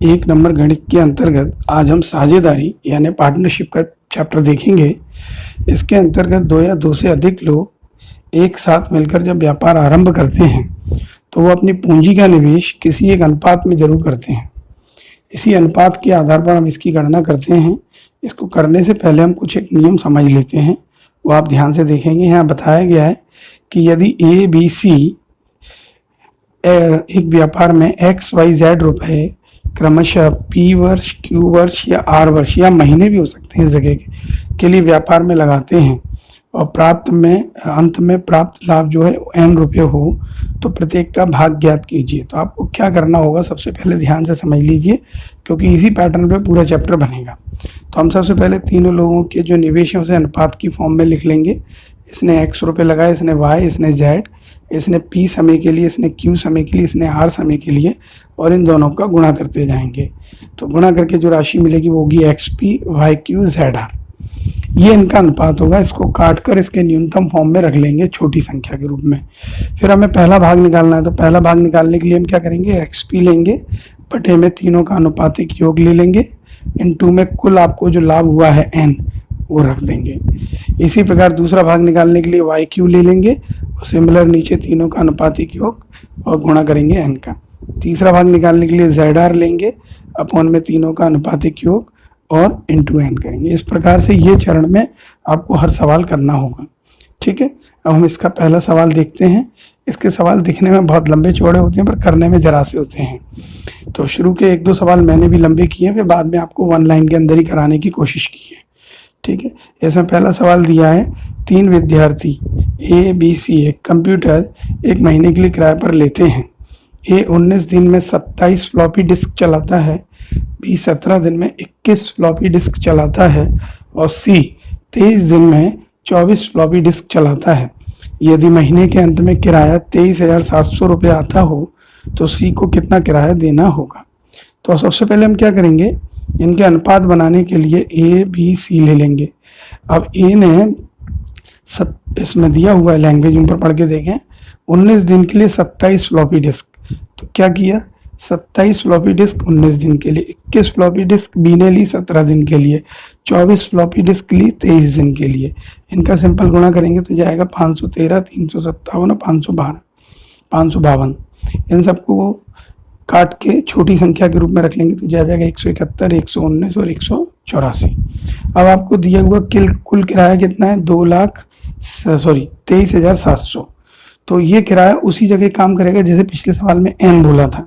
एक नंबर गणित के अंतर्गत आज हम साझेदारी यानी पार्टनरशिप का चैप्टर देखेंगे। इसके अंतर्गत दो या दो से अधिक लोग एक साथ मिलकर जब व्यापार आरंभ करते हैं तो वो अपनी पूंजी का निवेश किसी एक अनुपात में जरूर करते हैं। इसी अनुपात के आधार पर हम इसकी गणना करते हैं। इसको करने से पहले हम कुछ एक नियम समझ लेते हैं, वो आप ध्यान से देखेंगे। यहाँ बताया गया है कि यदि ए बी सी एक व्यापार में एक्स वाई जेड रुपए क्रमशः पी वर्ष, क्यू वर्ष या आर वर्ष या महीने भी हो सकते हैं इस जगह के लिए व्यापार में लगाते हैं और अंत में प्राप्त लाभ जो है एन रुपये हो तो प्रत्येक का भाग ज्ञात कीजिए। तो आपको क्या करना होगा, सबसे पहले ध्यान से समझ लीजिए क्योंकि इसी पैटर्न पे पूरा चैप्टर बनेगा। तो हम सबसे पहले तीनों लोगों के जो निवेश है उसे अनुपात की फॉर्म में लिख लेंगे। इसने एक्स रुपये लगाए, इसने वाई, इसने जेड, इसने पी समय के लिए, इसने क्यू समय के लिए, इसने आर समय के लिए, और इन दोनों का गुणा करते जाएंगे। तो गुणा करके जो राशि मिलेगी वो होगी x p y q z r. ये इनका अनुपात होगा। इसको काट कर इसके न्यूनतम फॉर्म में रख लेंगे छोटी संख्या के रूप में। फिर हमें पहला भाग निकालना है, तो पहला भाग निकालने के लिए हम क्या करेंगे, एक्स पी लेंगे, बटे में तीनों का अनुपातिक योग ले लेंगे, इनटू में कुल आपको जो लाभ हुआ है एन वो रख देंगे। इसी प्रकार दूसरा भाग निकालने के लिए वाई क्यू ले लेंगे और सिमिलर नीचे तीनों का अनुपातिक योग और गुणा करेंगे एन का। तीसरा भाग निकालने के लिए जेड आर लेंगे, अपॉन में तीनों का अनुपातिक योग और इंटू एन करेंगे। इस प्रकार से ये चरण में आपको हर सवाल करना होगा। ठीक है, अब हम इसका पहला सवाल देखते हैं। इसके सवाल दिखने में बहुत लंबे चौड़े होते हैं पर करने में जरा से होते हैं। तो शुरू के एक दो सवाल मैंने भी लंबे किए, फिर बाद में आपको वन लाइन के अंदर ही कराने की कोशिश की है। ठीक है, इसमें पहला सवाल दिया है, तीन विद्यार्थी ए बी सी एक कंप्यूटर एक महीने के लिए किराए पर लेते हैं। ए 19 दिन में 27 फ्लॉपी डिस्क चलाता है, बी 17 दिन में 21 फ्लॉपी डिस्क चलाता है और सी 23 दिन में 24 फ्लॉपी डिस्क चलाता है। यदि महीने के अंत में किराया 23,700 रुपये आता हो तो सी को कितना किराया देना होगा। तो सबसे पहले हम क्या करेंगे, इनके अनुपात बनाने के लिए ए बी सी ले लेंगे। अब ए ने इसमें दिया हुआ है लैंग्वेज ऊपर पढ़ के देखें, 19 दिन के लिए 27 फ्लॉपी डिस्क। तो क्या किया, 27 फ्लॉपी डिस्क 19 दिन के लिए, 21 फ्लॉपी डिस्क बी ने ली 17 दिन के लिए, 24 फ्लॉपी डिस्क ली 23 दिन के लिए। इनका सिंपल गुणा करेंगे तो जाएगा 513, 357 और 552। इन सबको काट के छोटी संख्या के रूप में रख लेंगे तो जाएगा 171, 119 और 184। अब आपको दिया हुआ कुल किराया कितना है, 23,700। तो ये किराया उसी जगह काम करेगा जैसे पिछले सवाल में एन बोला था।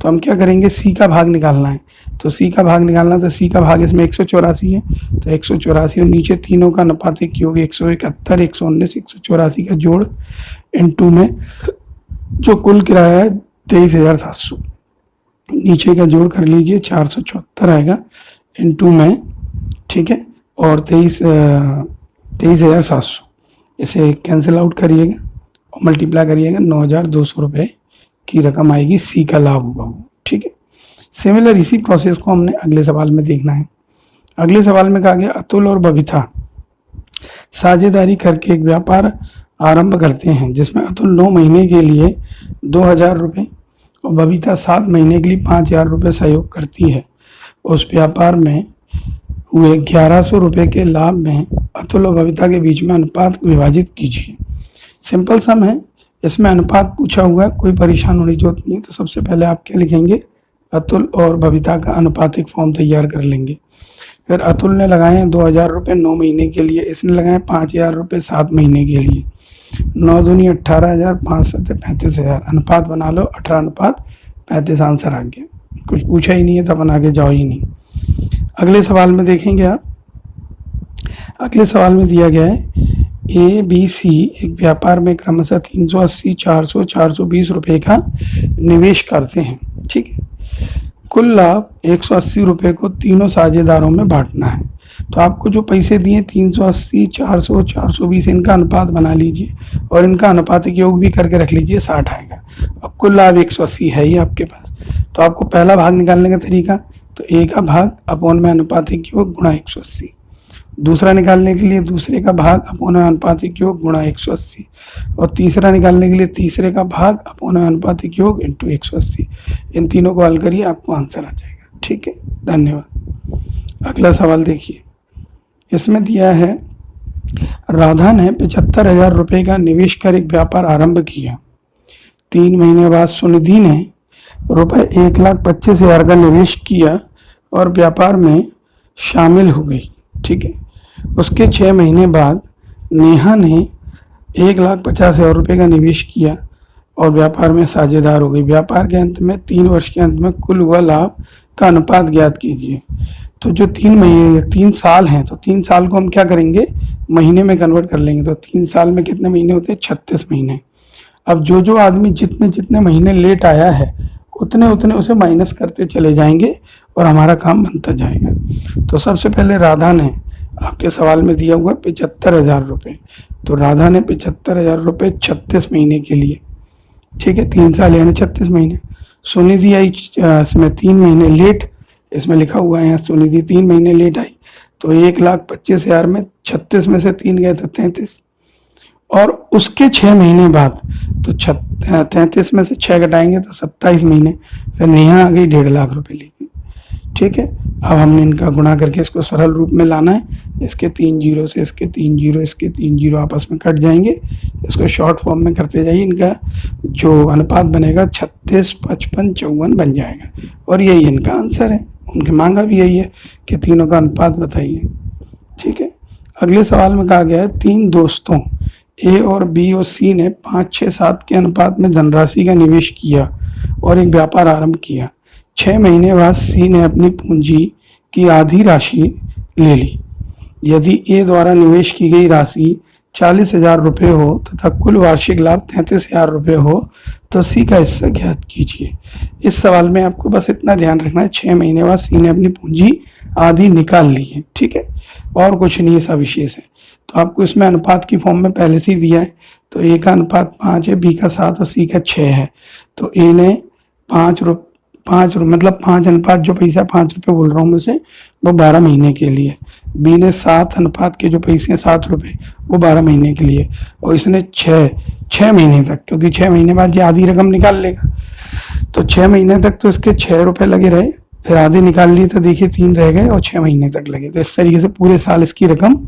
तो हम क्या करेंगे, सी का भाग निकालना है। तो सी का भाग निकालना, तो सी का भाग इसमें 184 है, तो 184 और नीचे तीनों का अनुपातिक योग 171, 119, 184 का जोड़ इनटू में जो कुल किराया है 23,700, नीचे का जोड़ कर लीजिए 474 आएगा इनटू में। ठीक है, और 23,700 इसे कैंसिल आउट करिएगा और मल्टीप्लाई करिएगा, 9,200 रुपये की रकम आएगी, सी का लाभ होगा वो। ठीक है, सिमिलर इसी प्रोसेस को हमने अगले सवाल में देखना है। अगले सवाल में कहा गया, अतुल और बबीता साझेदारी करके एक व्यापार आरंभ करते हैं जिसमें अतुल 9 महीने के लिए 2,000 रुपये और बबीता 7 महीने के लिए 5,000 रुपये सहयोग करती है। उस व्यापार में हुए 1,100 रुपये के लाभ में अतुल और बबीता के बीच में अनुपात को विभाजित कीजिए। सिंपल सम है, इसमें अनुपात पूछा हुआ है, कोई परेशान होने की जरूरत नहीं है। तो सबसे पहले आप क्या लिखेंगे, अतुल और बबीता का अनुपातिक फॉर्म तैयार कर लेंगे। फिर अतुल ने लगाए हैं 2,000 रुपये 9 महीने के लिए, इसने लगाए 5,000 रुपये 7 महीने के लिए। 9 दूनी 18,000, 5 7 35,000। अनुपात बना लो, 18:35 आंसर आ गया। कुछ पूछा ही नहीं है तो अपन आगे जाओ ही नहीं। अगले सवाल में देखेंगे आप, अगले सवाल में दिया गया है, ए बी सी एक व्यापार में क्रमशः 380, 400, 420 रुपये का निवेश करते हैं। ठीक है, कुल लाभ 180 रुपये को तीनों साझेदारों में बांटना है। तो आपको जो पैसे दिए 380, 400, 420, इनका अनुपात बना लीजिए और इनका अनुपातिक योग भी करके रख लीजिए, 60 आएगा। अब कुल लाभ 180 है ही आपके पास। तो आपको पहला भाग निकालने का तरीका, तो ए का भाग अपॉन में अनुपातिक योग गुणा 180, दूसरा निकालने के लिए दूसरे का भाग अपॉन अनुपातिक योग गुणा 180 और तीसरा निकालने के लिए तीसरे का भाग अपॉन अनुपातिक योग इंटू 180। इन तीनों को हल करिए, आपको आंसर आ जाएगा। ठीक है, धन्यवाद। अगला सवाल देखिए, इसमें दिया है राधा ने 75,000 रुपये का निवेश कर एक व्यापार आरंभ किया। 3 महीने बाद सुनिधि ने रुपये 1,25,000 का निवेश किया और व्यापार में शामिल हो गई। ठीक है, उसके 6 महीने बाद नेहा ने 1,50,000 रुपये का निवेश किया और व्यापार में साझेदार हो गई। व्यापार के अंत में 3 वर्ष के अंत में कुल हुआ लाभ का अनुपात ज्ञात कीजिए। तो जो 3 साल हैं, तो 3 साल को हम क्या करेंगे, महीने में कन्वर्ट कर लेंगे। तो 3 साल में कितने महीने होते हैं, 36 महीने। अब जो आदमी जितने जितने महीने लेट आया है उतने उतने उसे माइनस करते चले जाएंगे और हमारा काम बनता जाएगा। तो सबसे पहले राधा ने, आपके सवाल में दिया हुआ 75,000 रुपये, तो राधा ने 75,000 रुपये 36 महीने के लिए, ठीक है, 3 साल यानी 36 महीने। सुनिधि आई इसमें 3 महीने लेट, इसमें लिखा हुआ है यहाँ सुनिधि 3 महीने लेट आई, तो 1,25,000 में 36 में से 3 गए तो 33, और उसके 6 महीने बाद, तो 33 में से 6 घटाएंगे तो 27 महीने, फिर नेहा आ गई 1.5 लाख रुपए लेके। ठीक है, अब हमने इनका गुणा करके इसको सरल रूप में लाना है। इसके 3 जीरो से इसके 3 जीरो, इसके 3 जीरो आपस में कट जाएंगे, इसको शॉर्ट फॉर्म में करते जाइए। इनका जो अनुपात बनेगा 36, 55, 54 बन जाएगा, और यही इनका आंसर है। उनकी मांगा भी यही है कि तीनों का अनुपात बताइए। ठीक है, अगले सवाल में कहा गया है 3 दोस्तों ए और बी और सी ने 5, 6, 7 के अनुपात में धनराशि का निवेश किया और एक व्यापार आरंभ किया। 6 महीने बाद सी ने अपनी पूंजी की आधी राशि ले ली। यदि ए द्वारा निवेश की गई राशि 40,000 रुपये हो तथा कुल वार्षिक लाभ 33,000 रुपये हो तो सी का हिस्सा ज्ञात कीजिए। इस सवाल में आपको बस इतना ध्यान रखना है, 6 महीने बाद सी ने अपनी पूंजी आधी निकाल ली है। ठीक है, और कुछ नहीं ऐसा विशेष है। तो आपको इसमें अनुपात की फॉर्म में पहले से ही दिया है, तो ए का अनुपात 5 है, बी का 7 और सी का 6 है। तो ए ने 5 मतलब 5 अनुपात जो पैसा 5 रुपये बोल रहा हूँ मुझसे, वो 12 महीने के लिए। बी ने 7 अनुपात के जो पैसे हैं 7 रुपये, वो 12 महीने के लिए। और इसने 6 महीने तक, क्योंकि 6 महीने बाद ये आधी रकम निकाल लेगा, तो 6 महीने तक तो इसके 6 रुपये लगे रहे, फिर आधी निकाल ली तो देखिए 3 रह गए और 6 महीने तक लगे। तो इस तरीके से पूरे साल इसकी रकम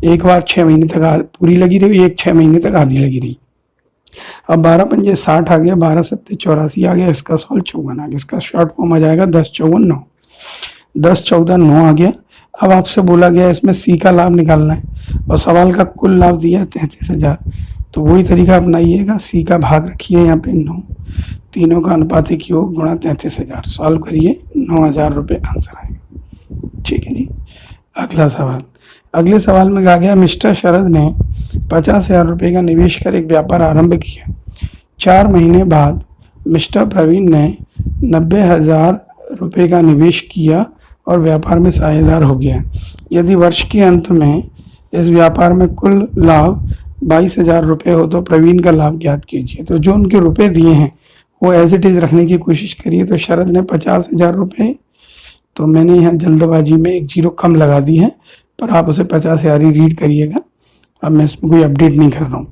एक बार 6 महीने तक पूरी लगी रही, एक 6 महीने तक आधी लगी रही। अब 12 पंजे 60 आ गया, 12 सत्ते 84 आ गया, इसका सॉल्व 54 आ गया। इसका शॉर्ट फॉर्म आ जाएगा 10, 54, 9। 10, 14, 9 आ गया। अब आपसे बोला गया इसमें सी का लाभ निकालना है और सवाल का कुल लाभ दिया है 33,000, तो वही तरीका अपनाइएगा। सी का भाग रखिए यहाँ पे 9, तीनों का अनुपातिक योग गुणा 33,000, सॉल्व करिए, 9,000 रुपये आंसर आएगा। ठीक है जी। अगला सवाल, अगले सवाल में कहा गया मिस्टर शरद ने 50,000 रुपये का निवेश कर एक व्यापार आरंभ किया। 4 महीने बाद मिस्टर प्रवीण ने 90,000 रुपये का निवेश किया और व्यापार में साझेदार हो गया। यदि वर्ष के अंत में इस व्यापार में कुल लाभ 22,000 रुपये हो तो प्रवीण का लाभ ज्ञात कीजिए। तो जो उनके रुपए दिए हैं वो एज इट इज रखने की कोशिश करिए। तो शरद ने 50,000 रुपये, तो मैंने यहाँ जल्दबाजी में एक जीरो कम लगा दी है, पर आप उसे 50,000 ही रीड करिएगा। अब मैं इसमें कोई अपडेट नहीं कर रहा हूँ,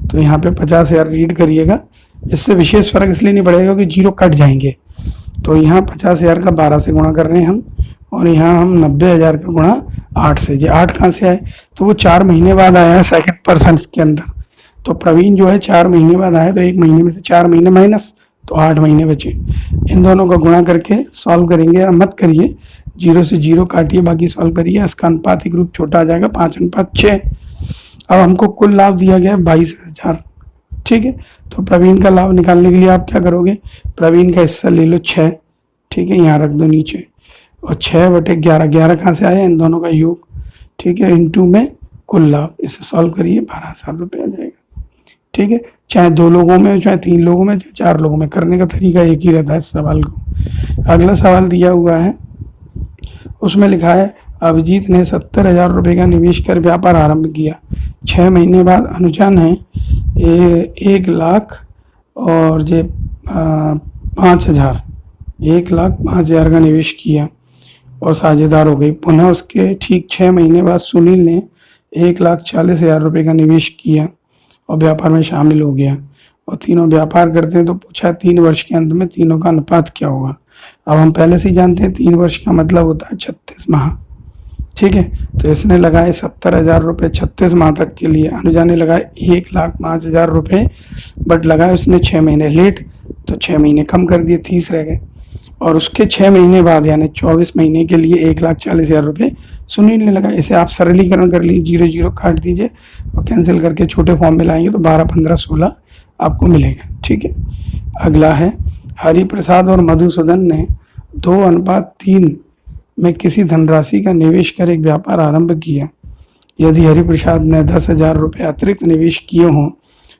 तो यहाँ पे 50,000 रीड करिएगा। इससे विशेष फर्क इसलिए नहीं पड़ेगा कि जीरो कट जाएंगे। तो यहाँ 50,000 का 12 से गुणा कर रहे हैं हम, और यहाँ हम 90,000 का गुणा 8 से। जी 8 कहाँ से आए, तो वो 4 महीने बाद आया है सेकंड पर्सन के अंदर। तो प्रवीण जो है 4 महीने बाद आया, तो 1 महीने में से 4 महीने माइनस, तो 8 महीने बचे। इन दोनों का गुणा करके सॉल्व करेंगे, या मत करिए, 0 से 0 काटिए, बाकी सॉल्व करिए। इसका अनुपातिक रूप छोटा आ जाएगा 5:6। अब हमको कुल लाभ दिया गया है 22,000। ठीक है, तो प्रवीण का लाभ निकालने के लिए आप क्या करोगे, प्रवीण का हिस्सा ले लो 6, ठीक है, यहाँ रख दो नीचे, और 6/11, 11 कहाँ से आया, इन दोनों का योग, ठीक है, इनटू में कुल लाभ, इसे सॉल्व करिए 12,000 रुपये आ जाएगा। ठीक है, चाहे 2 लोगों में, चाहे 3 लोगों में, चाहे 4 लोगों में, करने का तरीका एक ही रहता है इस सवाल को। अगला सवाल दिया हुआ है, उसमें लिखा है अभिजीत ने 70,000 रुपये का निवेश कर व्यापार आरंभ किया। 6 महीने बाद अनुजा ने 1 लाख और 5,000, 1,05,000 का निवेश किया और साझेदार हो गई। पुनः उसके ठीक 6 महीने बाद सुनील ने 1,40,000 रुपये का निवेश किया और व्यापार में शामिल हो गया, और तीनों व्यापार करते हैं। तो पूछा 3 वर्ष के अंत में तीनों का अनुपात क्या होगा। अब हम पहले से ही जानते हैं 3 वर्ष का मतलब होता है 36 माह। ठीक है, तो इसने लगाए 70,000 रुपये 36 माह तक के लिए। अनुजा ने लगाए 1,05,000 रुपये, बट लगाए उसने 6 महीने लेट, तो 6 महीने कम कर दिए, 30 रह गए। और उसके 6 महीने बाद यानी 24 महीने के लिए 1,40,000 रुपये सुनील ने लगाए। इसे आप सरलीकरण कर लीजिए, 0 0 काट दीजिए और कैंसिल करके छोटे फॉर्म में लाएंगे तो 12, 15, 16 आपको मिलेगा। ठीक है, अगला है हरिप्रसाद और मधुसूदन ने 2:3 में किसी धनराशि का निवेश कर एक व्यापार आरंभ किया। यदि हरिप्रसाद ने 10,000 रुपये अतिरिक्त निवेश किए हों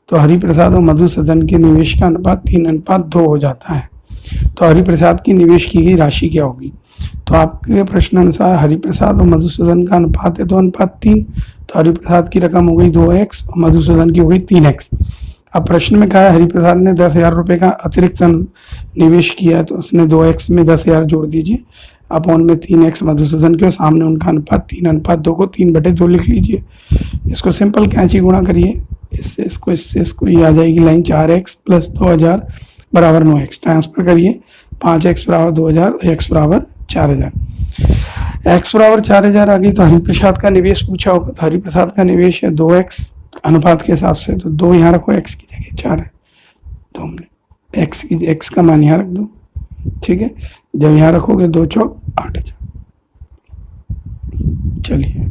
तो हरिप्रसाद और मधुसूदन के निवेश का अनुपात 3:2 हो जाता है। तो हरिप्रसाद की निवेश की गई राशि क्या होगी? तो आपके प्रश्न अनुसार हरिप्रसाद और मधुसूदन का अनुपात है 2:3, तो हरिप्रसाद की रकम हो गई 2x और मधुसूदन की हो गई 3x। अब प्रश्न में कहा है हरिप्रसाद ने 10,000 रुपये का अतिरिक्त निवेश किया है, तो उसने 2x में 10,000 जोड़ दीजिए, अपॉन में 3x मधुसूदन के, सामने उनका अनुपात 3:2 को 3/2 लिख लीजिए। इसको सिंपल कैंची गुणा करिए, इससे इसको ये आ जाएगी लाइन 4x + 2,000 बराबर 9x। ट्रांसफर करिए, 5x बराबर 2,000, x बराबर 4,000। x बराबर 4,000 आ गई। तो हरिप्रसाद का निवेश पूछा होगा, तो हरिप्रसाद का निवेश है 2x अनुपात के हिसाब से, तो 2 यहाँ रखो, x की जगह 4 है, 2 मिनट x का मान यहाँ रख दो। ठीक है, जब यहाँ रखोगे 2 चौक 8,000। चलिए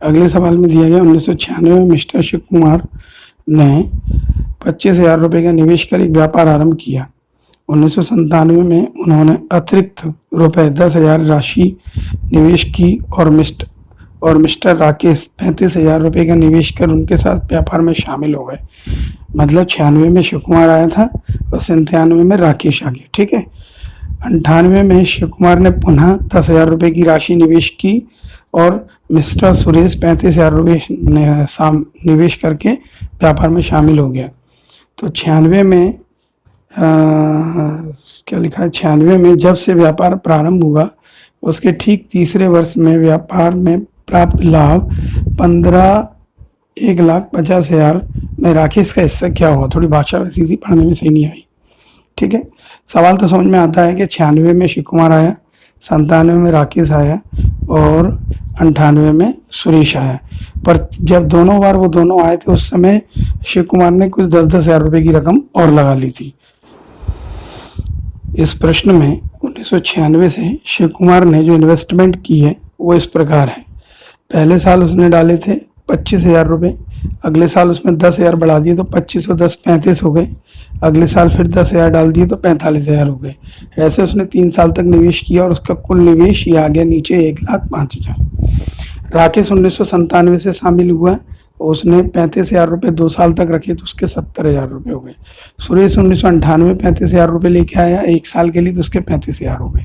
अगले सवाल में दिया गया 1996 में मिस्टर शिव कुमार ने 25,000 रुपये का निवेश कर एक व्यापार आरंभ किया। 1997 में उन्होंने अतिरिक्त रुपये 10,000 राशि निवेश की और मिस्टर राकेश 35,000 रुपये का निवेश कर उनके साथ व्यापार में शामिल हो गए। मतलब 96 में शिव कुमार आया था और 97 में राकेश आ गया। ठीक है, 98 में शिव कुमार ने पुनः 10,000 रुपये की राशि निवेश की और मिस्टर सुरेश 35,000 रुपये निवेश करके व्यापार में शामिल हो गया। तो 96 में क्या लिखा है, 96 में जब से व्यापार प्रारंभ हुआ उसके ठीक तीसरे वर्ष में व्यापार में प्राप्त लाभ 1,50,000 में राकेश का हिस्सा क्या हुआ? थोड़ी भाषा वैसी थी, पढ़ने में सही नहीं आई। ठीक है, सवाल तो समझ में आता है कि 96 में शिव कुमार आया, 97 में राकेश आया और 98 में सुरेश आया। पर जब दोनों बार वो दोनों आए थे उस समय शिव कुमार ने कुछ 10,000 रुपये की रकम और लगा ली थी। इस प्रश्न में 1996 से शिव कुमार ने जो इन्वेस्टमेंट की है वो इस प्रकार है। पहले साल उसने डाले थे 25,000 रुपये, अगले साल उसमें 10,000 बढ़ा दिए तो 25 और 10 35 हो गए, अगले साल फिर 10,000 डाल दिए तो 45,000 हो गए। ऐसे उसने 3 साल तक निवेश किया और उसका कुल निवेश ये आ गया नीचे 1,05,000। राकेश 1997 से शामिल हुआ, उसने 35,000 रुपये 2 साल तक रखे तो उसके 70,000 रुपये हो गए। सुरेश 1998 35,000 रुपये लेके आया 1 साल के लिए तो उसके 35,000 हो गए।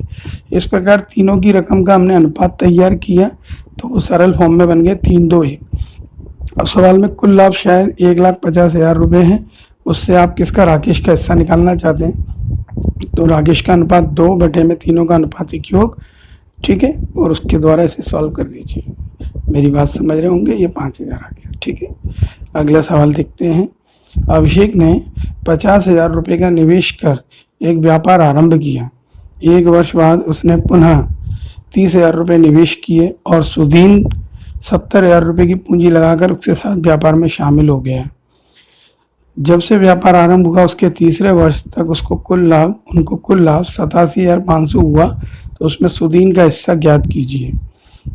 इस प्रकार तीनों की रकम का हमने अनुपात तैयार किया तो वो सरल फॉर्म में बन गए 3-2-1। अब सवाल में कुल लाभ शायद 1,50,000 रुपये है, उससे आप किसका, राकेश का हिस्सा निकालना चाहते हैं तो राकेश का अनुपात 2 में तीनों का अनुपात 1 योग। ठीक है, और उसके द्वारा इसे सॉल्व कर दीजिए। मेरी बात समझ रहे होंगे, ये 5,000 आ गया। ठीक है, अगला सवाल देखते हैं। अभिषेक ने 50,000 रुपये का निवेश कर एक व्यापार आरंभ किया। 1 वर्ष बाद उसने पुनः 30,000 रुपये निवेश किए और सुदीन 70,000 रुपये की पूंजी लगाकर उसके साथ व्यापार में शामिल हो गया। जब से व्यापार आरंभ हुआ उसके तीसरे वर्ष तक उनको कुल लाभ 87,500 हुआ, तो उसमें सुदीन का हिस्सा ज्ञात कीजिए।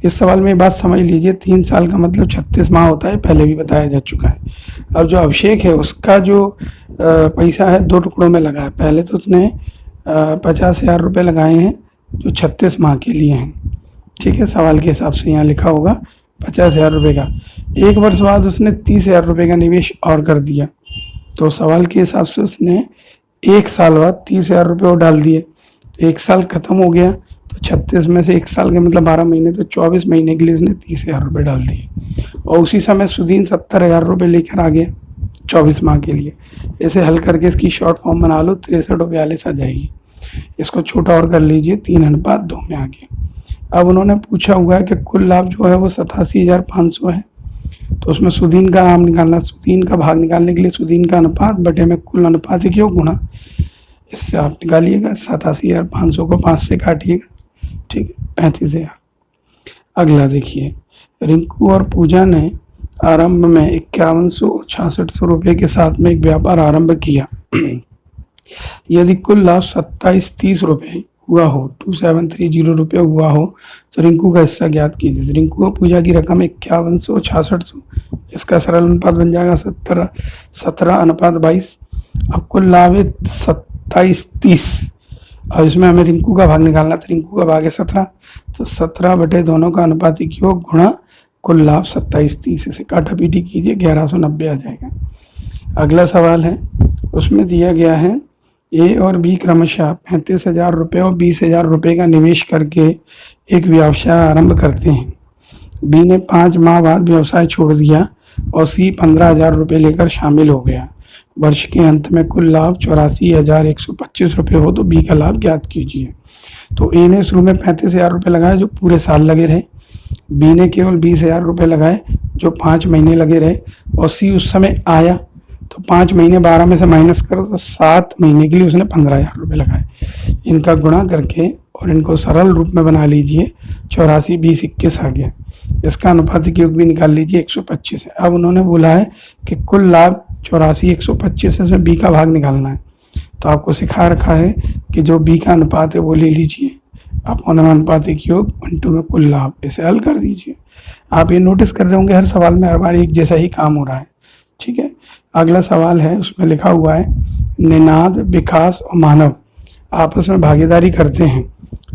इस सवाल में बात समझ लीजिए, 3 साल का मतलब 36 माह होता है, पहले भी बताया जा चुका है। अब जो अभिषेक है उसका जो पैसा है 2 टुकड़ों में लगा है। पहले तो उसने 50,000 रुपये लगाए हैं जो 36 माह के लिए हैं। ठीक है, सवाल के हिसाब से यहाँ लिखा होगा 50,000 रुपये का। 1 वर्ष बाद उसने 30,000 रुपये का निवेश और कर दिया, तो सवाल के हिसाब से उसने 1 साल बाद 30,000 रुपये और डाल दिए। 1 साल खत्म हो गया तो 36 में से 1 साल के मतलब 12 महीने, तो 24 महीने के लिए उसने 30,000 रुपये डाल दिए। और उसी समय सुदीन 70,000 रुपये लेकर आ गया 24 माह के लिए। इसे हल करके इसकी शॉर्ट फॉर्म बना लो, 63 और 42 आ जाएगी। इसको छोटा और कर लीजिए, 3:2 में आ गया। अब उन्होंने पूछा हुआ है कि कुल लाभ जो है वो 87,500 है, तो उसमें सुदीन का नाम निकालना। सुदीन का भाग निकालने के लिए सुदीन का अनुपात बटे में कुल अनुपात क्यों गुणा इससे आप निकालिएगा 87,500 को 5 से काटिएगा, ठीक है, 35,000। अगला देखिए, रिंकू और पूजा ने आरंभ में 5100 और 6600 रुपये के साथ में एक व्यापार आरंभ किया। यदि कुल लाभ 2730 रुपये हुआ हो, 2730 रुपये हुआ हो, तो रिंकू का हिस्सा ज्ञात कीजिए। तो रिंकू और पूजा की रकम 5100 और 6600, इसका सरल अनुपात बन जाएगा 17:22। अब कुल लाभ है 2730, और इसमें हमें रिंकू का भाग निकालना, तो रिंकू का भाग है 17, तो 17 बटे दोनों का अनुपातिक योग गुणा कुल लाभ 2730, इसे काटा पीटी कीजिए 1190 आ जाएगा। अगला सवाल है, उसमें दिया गया है ए और बी क्रमशः 35,000 रुपये और 20,000 रुपये का निवेश करके एक व्यवसाय आरंभ करते हैं। बी ने 5 माह बाद व्यवसाय छोड़ दिया और सी 15,000 रुपये लेकर शामिल हो गया। वर्ष के अंत में कुल लाभ 84,125 रुपये हो तो बी का लाभ ज्ञात कीजिए। तो ए ने शुरू में 35,000 रुपये लगाए जो पूरे साल लगे रहे, बी ने केवल 20,000 रुपये लगाए जो 5 महीने लगे रहे, और सी उस समय आया तो 5 महीने 12 में से माइनस करो तो 7 महीने के लिए उसने 15,000 रुपये लगाए। इनका गुणा करके और इनको सरल रूप में बना लीजिए, 84 20 21 आ गया। इसका अनुपातिक योग भी निकाल लीजिए 125 है। अब उन्होंने बोला है कि कुल लाभ 84 125 है, इसमें बी का भाग निकालना है। तो आपको सिखा रखा है कि जो बी का अनुपात है वो ले लीजिए, अपॉन अनुपातिक योग इंटू में कुल लाभ, इसे हल कर दीजिए। आप ये नोटिस कर रहे होंगे हर सवाल में हर बार एक जैसा ही काम हो रहा है, ठीक है। अगला सवाल है, उसमें लिखा हुआ है निनाद, विकास और मानव आपस में भागीदारी करते हैं।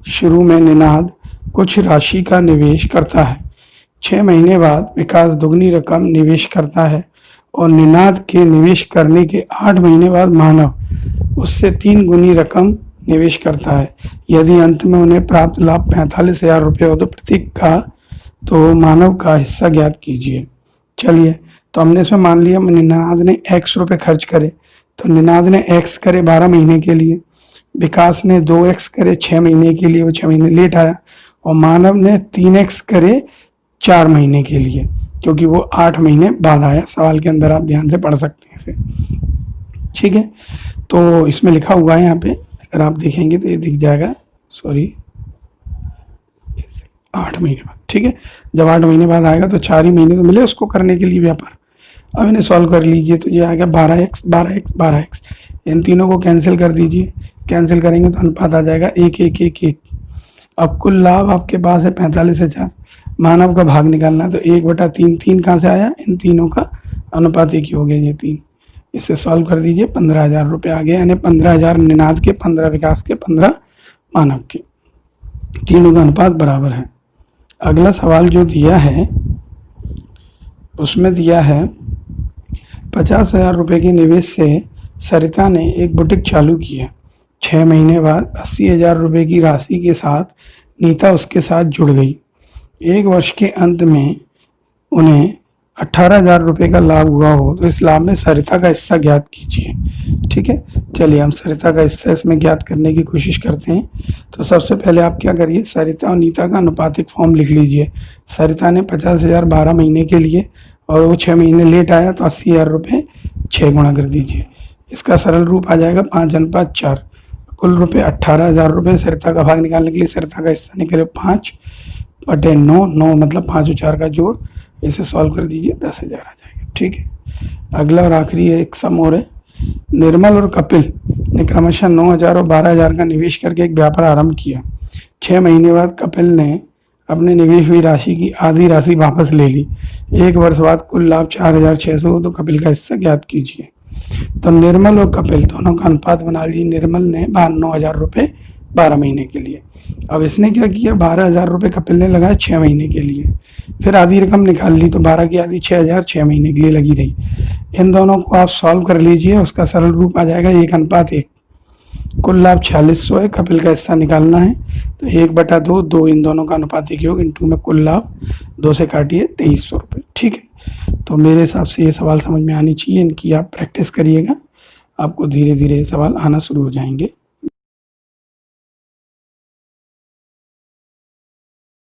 शुरू में निनाद कुछ राशि का निवेश करता है, 6 महीने बाद विकास दुगनी रकम निवेश करता है, और निनाद के निवेश करने के 8 महीने बाद मानव उससे 3 गुनी रकम निवेश करता है। यदि अंत में उन्हें प्राप्त लाभ 45,000 रुपये हो तो प्रत्येक का, तो मानव का हिस्सा ज्ञात कीजिए। चलिए, तो हमने इसमें मान लिया निनाद ने x रुपये खर्च करे, तो निनाद ने x करे 12 महीने के लिए, विकास ने 2x करे 6 महीने के लिए, वो 6 महीने लेट आया, और मानव ने 3x करे 4 महीने के लिए, क्योंकि वो 8 महीने बाद आया। सवाल के अंदर आप ध्यान से पढ़ सकते हैं इसे, ठीक है। तो इसमें लिखा हुआ है यहाँ पे, अगर आप देखेंगे तो ये दिख जाएगा, 8 महीने बाद, ठीक है। जब 8 महीने बाद आएगा तो 4 ही महीने तो मिले उसको करने के लिए व्यापार। अब इन्हें सॉल्व कर लीजिए, तो ये आ गया 12x 12x 12x, इन तीनों को कैंसिल कर दीजिए। कैंसिल करेंगे तो अनुपात आ जाएगा 1 1 1 1। अब कुल लाभ आपके पास है 45,000, मानव का भाग निकालना है, तो 1/3, 3 कहाँ से आया, इन तीनों का अनुपात एक ही हो गया, ये 3। इसे सॉल्व कर दीजिए, 15,000 रुपये आ गए, यानी 15,000 निनाद के, 15 विकास के, 15 मानव के, तीनों का अनुपात बराबर है। अगला सवाल जो दिया है उसमें दिया है 50,000 रुपये के निवेश से सरिता ने एक बुटीक चालू किया। 6 महीने बाद 80,000 रुपये की राशि के साथ नीता उसके साथ जुड़ गई। 1 वर्ष के अंत में उन्हें 18,000 रुपये का लाभ हुआ हो तो इस लाभ में सरिता का हिस्सा ज्ञात कीजिए, ठीक है। चलिए हम सरिता का हिस्सा इसमें ज्ञात करने की कोशिश करते हैं। तो सबसे पहले आप क्या करिए, सरिता और नीता का अनुपातिक फॉर्म लिख लीजिए। सरिता ने 50,000 12 महीने के लिए, और वो 6 महीने लेट आया, तो 80,000 रुपये 6 गुणा कर दीजिए। इसका सरल रूप आ जाएगा 5/4। कुल रुपये 18,000 रुपये। सरिता का भाग निकालने के लिए सरिता का हिस्सा निकले 5/9, 9 मतलब 5 और 4 का जोड़, इसे सॉल्व कर दीजिए, 10,000 आ जाएगा, ठीक है। अगला और आखिरी एक सम और है, निर्मल और कपिल ने क्रमशः 9,000 और 12,000 का निवेश करके एक व्यापार आरंभ किया। 6 महीने बाद कपिल ने अपने निवेश हुई राशि की आधी राशि वापस ले ली। 1 वर्ष बाद कुल लाभ 4,600 हो तो कपिल का हिस्सा ज्ञात कीजिए। तो निर्मल और कपिल दोनों का अनुपात बना लीजिए। निर्मल ने 9,000 रुपये 12 महीने के लिए। अब इसने क्या किया, 12,000 रुपये कपिल ने लगाया 6 महीने के लिए, फिर आधी रकम निकाल ली, तो 12 की आधी 6,000 6 महीने के लिए लगी रही। इन दोनों को आप सॉल्व कर लीजिए, उसका सरल रूप आ जाएगा 1:1। कुल लाभ 4600 है, कपिल का हिस्सा निकालना है, तो 1/2, 2 इन दोनों का अनुपातिक योग इंटू में कुल लाभ, 2 से काटिए 2300 रुपये, ठीक है। तो मेरे हिसाब से ये सवाल समझ में आनी चाहिए, इनकी आप प्रैक्टिस करिएगा, आपको धीरे धीरे ये सवाल आना शुरू हो जाएंगे।